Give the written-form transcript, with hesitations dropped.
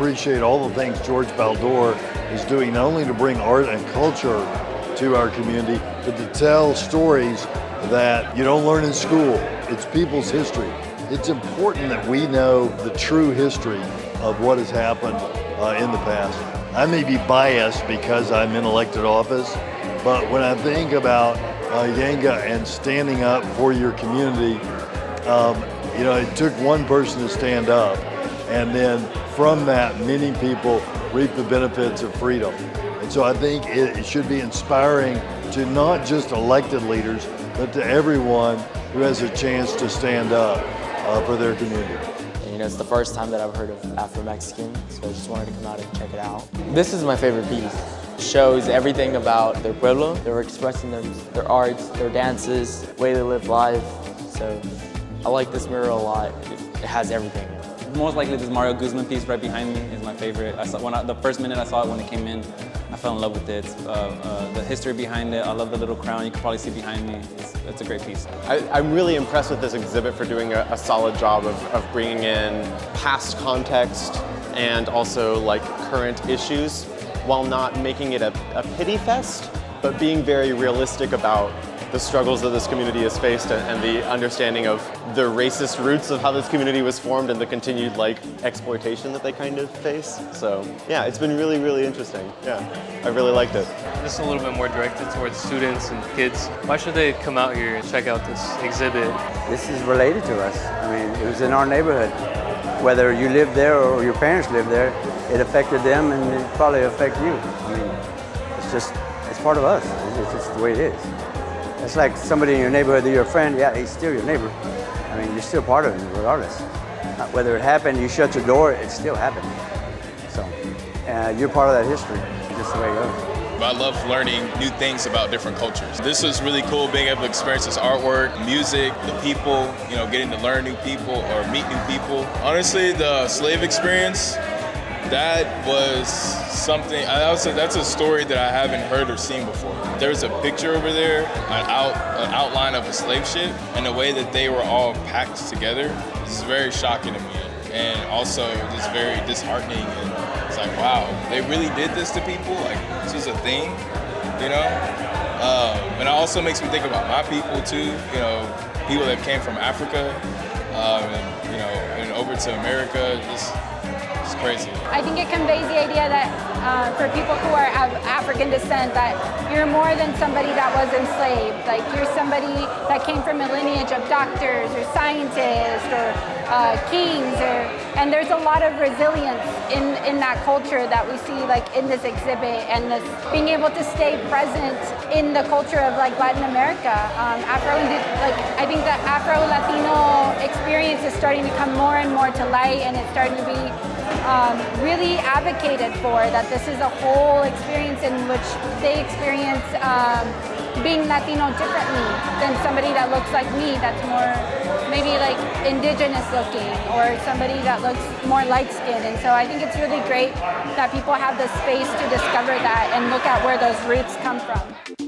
appreciate all the things George Baldor is doing, not only to bring art and culture to our community, but to tell stories that you don't learn in school. It's people's history. It's important that we know the true history of what has happened in the past. I may be biased because I'm in elected office, but when I think about Yanga and standing up for your community, you know, it took one person to stand up, and then from that, many people reap the benefits of freedom. And so I think it should be inspiring to not just elected leaders, but to everyone who has a chance to stand up for their community. You know, it's the first time that I've heard of Afro-Mexican, so I just wanted to come out and check it out. This is my favorite piece. It shows everything about their pueblo. They're expressing their arts, their dances, the way they live life. So I like this mural a lot. It has everything. Most likely this Mario Guzman piece right behind me is my favorite. The first minute I saw it when it came in, I fell in love with it. The history behind it, I love the little crown you can probably see behind me. It's a great piece. I'm really impressed with this exhibit for doing a solid job of bringing in past context and also like current issues while not making it a pity fest, but being very realistic about the struggles that this community has faced and the understanding of the racist roots of how this community was formed and the continued like exploitation that they kind of face. So yeah, it's been really, really interesting. Yeah, I really liked it. This is a little bit more directed towards students and kids. Why should they come out here and check out this exhibit? This is related to us. I mean, it was in our neighborhood. Whether you live there or your parents live there, it affected them and it probably affect you. I mean, it's part of us. It's just the way it is. It's like somebody in your neighborhood, they're your friend, yeah, he's still your neighbor. I mean, you're still part of it regardless. Whether it happened, you shut your door, it still happened. So, you're part of that history, just the way it goes. I love learning new things about different cultures. This was really cool, being able to experience this artwork, music, the people, you know, getting to learn new people or meet new people. Honestly, the slave experience, that was something, that's a story that I haven't heard or seen before. There's a picture over there, an outline of a slave ship, and the way that they were all packed together is very shocking to me, and also just very disheartening. And it's like, wow, they really did this to people? Like, this was a thing, you know? And it also makes me think about my people too, you know, people that came from Africa, and, you know, and over to America. It's crazy. I think it conveys the idea that for people who are of African descent, that you're more than somebody that was enslaved. Like, you're somebody that came from a lineage of doctors or scientists or kings, and there's a lot of resilience in that culture that we see like in this exhibit, and this being able to stay present in the culture of like Latin America. I think the Afro-Latino experience is starting to come more and more to light, and it's starting to be really advocated for, that this is a whole experience in which they experience being Latino differently than somebody that looks like me, that's more maybe like indigenous looking, or somebody that looks more light-skinned. And so I think it's really great that people have the space to discover that and look at where those roots come from.